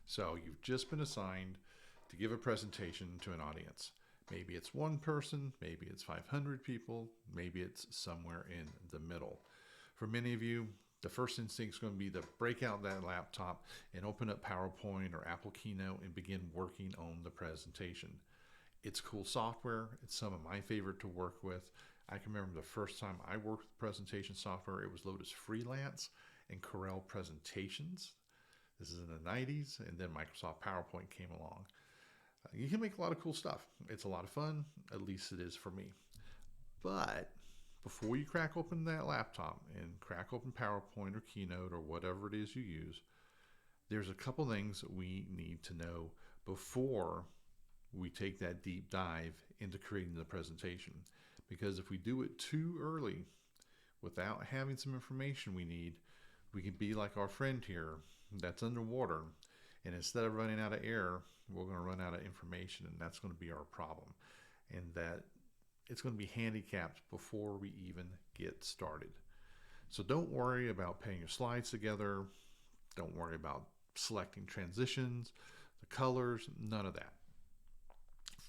So you've just been assigned to give a presentation to an audience. Maybe it's one person, maybe it's 500 people, maybe it's somewhere in the middle. For many of you, the first instinct is going to be to break out that laptop and open up PowerPoint or Apple Keynote and begin working on the presentation. It's cool software. It's some of my favorite to work with. I can remember the first time I worked with presentation software, it was Lotus Freelance and Corel Presentations. This is in the 90s, and then Microsoft PowerPoint came along. You can make a lot of cool stuff. It's a lot of fun, at least it is for me. But before you crack open that laptop and crack open PowerPoint or Keynote or whatever it is you use, there's a couple things that we need to know before we take that deep dive into creating the presentation. Because if we do it too early without having some information we need, we can be like our friend here that's underwater, and instead of running out of air, we're going to run out of information, and that's going to be our problem. And that it's going to be handicapped before we even get started. So don't worry about putting your slides together. Don't worry about selecting transitions, the colors, none of that.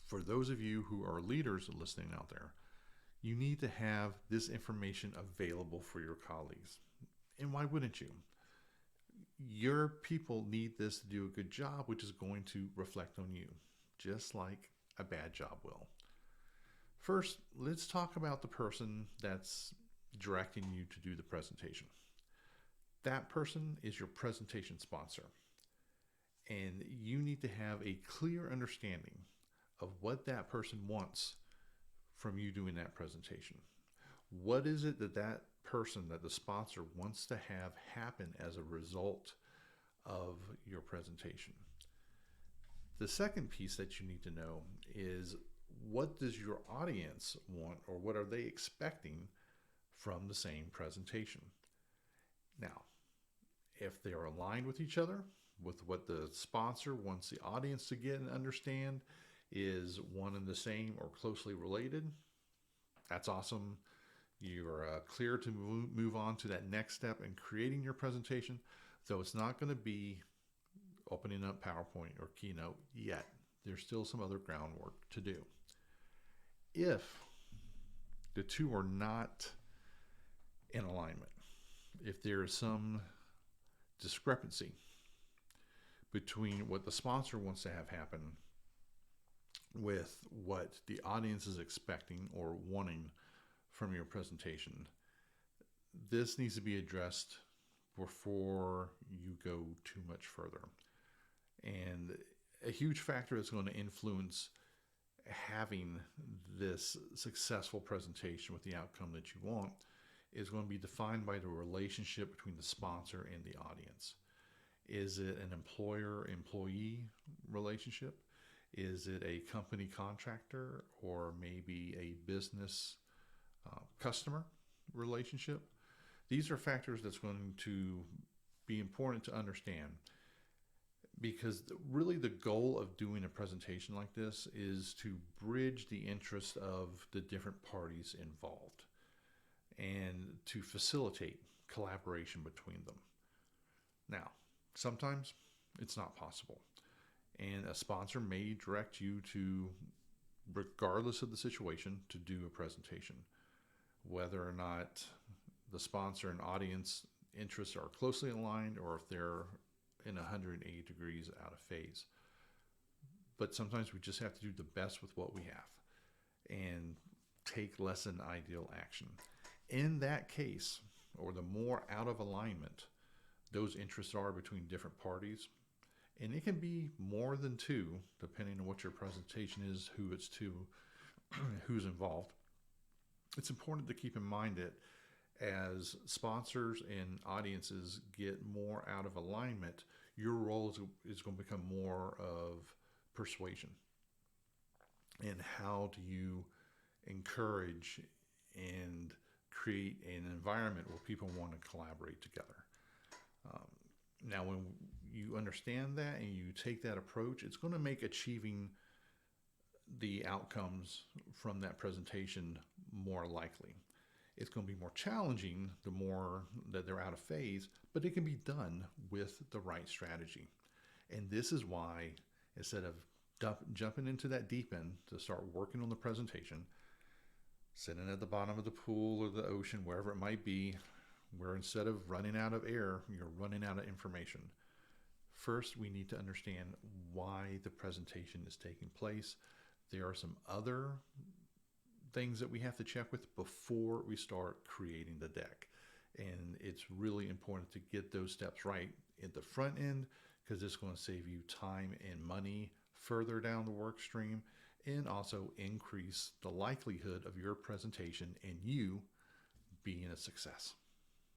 For those of you who are leaders listening out there, you need to have this information available for your colleagues. And why wouldn't you? Your people need this to do a good job, which is going to reflect on you, just like a bad job will. First, let's talk about the person that's directing you to do the presentation. That person is your presentation sponsor. And you need to have a clear understanding of what that person wants from you doing that presentation. What is it that that person, that the sponsor wants to have happen as a result of your presentation? The second piece that you need to know is, what does your audience want, or what are they expecting from the same presentation? Now, if they are aligned with each other, with what the sponsor wants the audience to get and understand is one and the same or closely related, that's awesome. You're clear to move on to that next step in creating your presentation, though it's not going to be opening up PowerPoint or Keynote yet. There's still some other groundwork to do. If the two are not in alignment, if there is some discrepancy between what the sponsor wants to have happen with what the audience is expecting or wanting from your presentation, this needs to be addressed before you go too much further. And a huge factor that's going to influence having this successful presentation with the outcome that you want is going to be defined by the relationship between the sponsor and the audience. Is it an employer-employee relationship? Is it a company contractor, or maybe a business customer relationship? These are factors that's going to be important to understand, because really the goal of doing a presentation like this is to bridge the interest of the different parties involved and to facilitate collaboration between them. Now, sometimes it's not possible, and a sponsor may direct you to, regardless of the situation, to do a presentation. Whether or not the sponsor and audience interests are closely aligned, or if they're in 180 degrees out of phase. But sometimes we just have to do the best with what we have and take less than ideal action. In that case, or the more out of alignment those interests are between different parties, and it can be more than two, depending on what your presentation is, who it's to, who's involved. It's important to keep in mind that as sponsors and audiences get more out of alignment, your role is going to become more of persuasion. And how do you encourage and create an environment where people want to collaborate together? Now, when you understand that and you take that approach, it's going to make achieving the outcomes from that presentation more likely. It's going to be more challenging the more that they're out of phase, but it can be done with the right strategy. And this is why, instead of jumping into that deep end to start working on the presentation, sitting at the bottom of the pool or the ocean, wherever it might be, where instead of running out of air, you're running out of information. First, we need to understand why the presentation is taking place. There are some other things that we have to check with before we start creating the deck. And it's really important to get those steps right at the front end, because it's going to save you time and money further down the work stream, and also increase the likelihood of your presentation and you being a success.